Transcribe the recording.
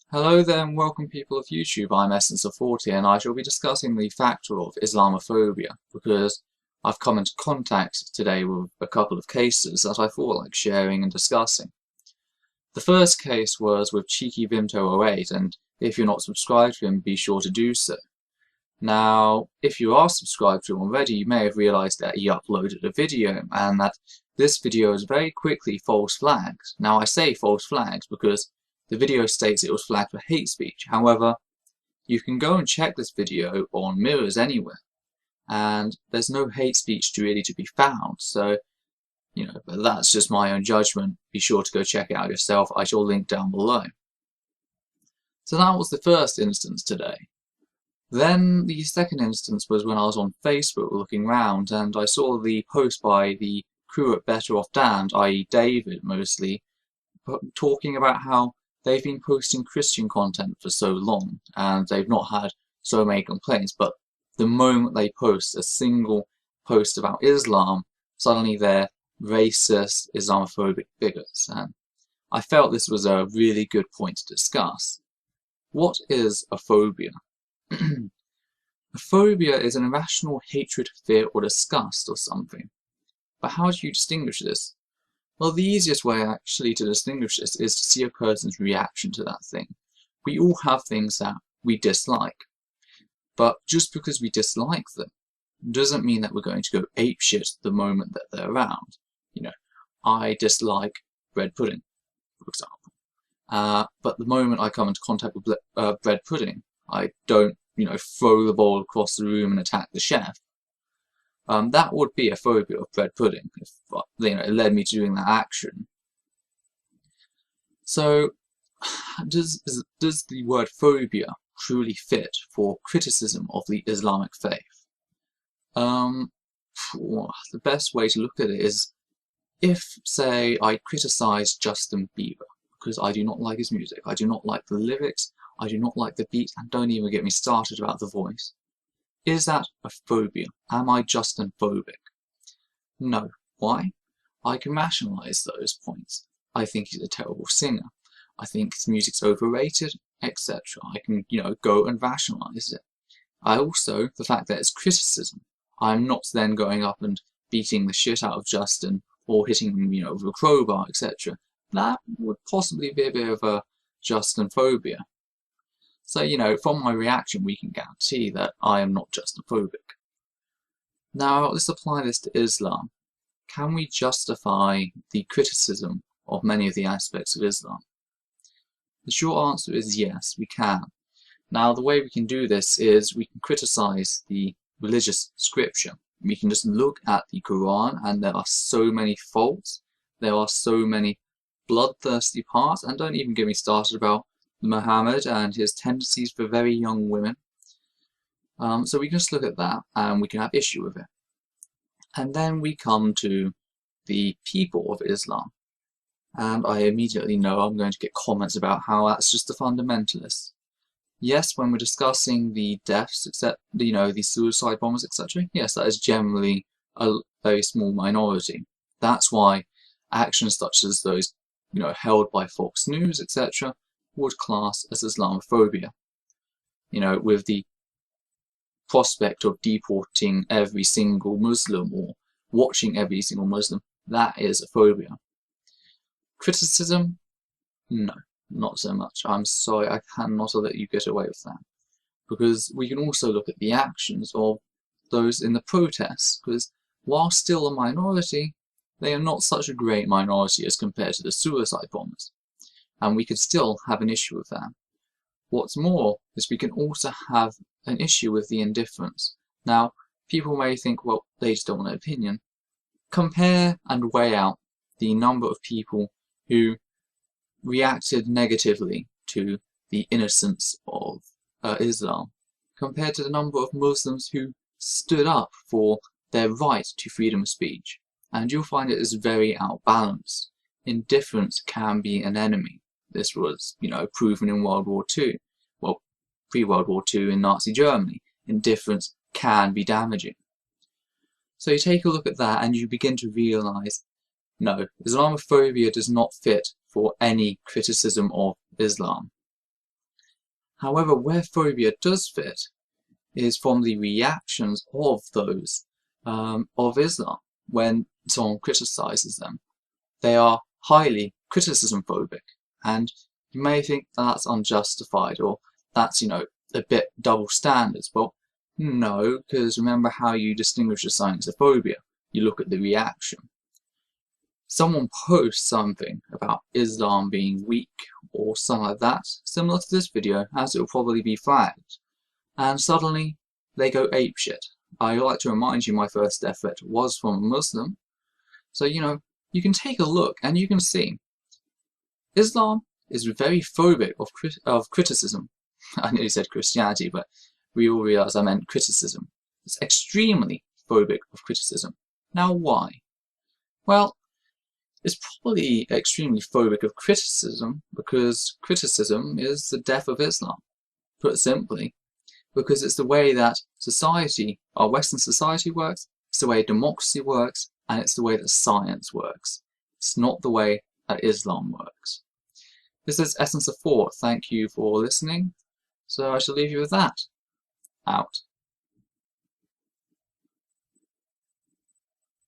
Hello there and welcome people of YouTube, I'm Essence of 40 and I shall be discussing the factor of Islamophobia because I've come into contact today with a couple of cases that I thought like sharing and discussing. The first case was with Cheeky Vimto08 and if you're not subscribed to him, be sure to do so. Now, if you are subscribed to him already, you may have realised that he uploaded a video and that this video is very quickly false flagged. Now I say false flags because the video states it was flagged for hate speech. However, you can go and check this video on mirrors anywhere, and there's no hate speech really to be found. So, but that's just my own judgment. Be sure to go check it out yourself. I shall link down below. So that was the first instance today. Then the second instance was when I was on Facebook looking around, and I saw the post by the crew at BetterOffDamned, i.e. David mostly, talking about how they've been posting Christian content for so long and they've not had so many complaints, but the moment they post a single post about Islam, suddenly they're racist, Islamophobic bigots. And I felt this was a really good point to discuss. What is a phobia? A phobia is an irrational hatred, fear, or disgust of something. But how do you distinguish this? Well, the easiest way actually to distinguish this is to see a person's reaction to that thing. We all have things that we dislike, but just because we dislike them doesn't mean that we're going to go apeshit the moment that they're around. I dislike bread pudding, for example. But the moment I come into contact with bread pudding, I don't, throw the bowl across the room and attack the chef. That would be a phobia of bread pudding if it led me to doing that action. So, does the word phobia truly fit for criticism of the Islamic faith? The best way to look at it is if, say, I criticize Justin Bieber because I do not like his music, I do not like the lyrics, I do not like the beat, and don't even get me started about the voice. Is that a phobia? Am I Justin-phobic? No. Why? I can rationalise those points. I think he's a terrible singer. I think his music's overrated, etc. I can, go and rationalise it. The fact that it's criticism. I'm not then going up and beating the shit out of Justin or hitting him, with a crowbar, etc. That would possibly be a bit of a Justin-phobia. So, from my reaction, we can guarantee that I am not Justinophobic. Now, let's apply this to Islam. Can we justify the criticism of many of the aspects of Islam? The short answer is yes, we can. Now, the way we can do this is we can criticize the religious scripture. We can just look at the Quran, and there are so many faults, there are so many bloodthirsty parts, and don't even get me started about Muhammad and his tendencies for very young women. So we can just look at that and we can have issue with it. And then we come to the people of Islam. And I immediately know I'm going to get comments about how that's just the fundamentalists. Yes, when we're discussing the deaths, except the suicide bombers, etc. Yes, that is generally a very small minority. That's why actions such as those, held by Fox News, etc. would class as Islamophobia. With the prospect of deporting every single Muslim or watching every single Muslim, that is a phobia. Criticism? No, not so much. I'm sorry, I cannot let you get away with that. Because we can also look at the actions of those in the protests, because while still a minority, they are not such a great minority as compared to the suicide bombers. And we could still have an issue with that. What's more is we can also have an issue with the indifference. Now, people may think, well, they just don't want an opinion. Compare and weigh out the number of people who reacted negatively to the innocence of Islam compared to the number of Muslims who stood up for their right to freedom of speech. And you'll find it is very outbalanced. Indifference can be an enemy. This was, proven in World War II. Well, pre-World War II in Nazi Germany. Indifference can be damaging. So you take a look at that and you begin to realise, no, Islamophobia does not fit for any criticism of Islam. However, where phobia does fit is from the reactions of those of Islam when someone criticizes them. They are highly criticism phobic, and you may think that's unjustified or that's, a bit double standards. Well, no, because remember how you distinguish a sign as a phobia. You look at the reaction. Someone posts something about Islam being weak or something like that, similar to this video, as it will probably be flagged, and suddenly they go apeshit. I like to remind you my first effort was from a Muslim, so you can take a look and you can see Islam is very phobic of criticism. I nearly said Christianity, but we all realize I meant criticism. It's extremely phobic of criticism. Now why? Well, it's probably extremely phobic of criticism because criticism is the death of Islam. Put simply, because it's the way that society, our Western society works, it's the way democracy works, and it's the way that science works. It's not the way that Islam works. This is Essence of Thought. Thank you for listening. So I shall leave you with that. Out.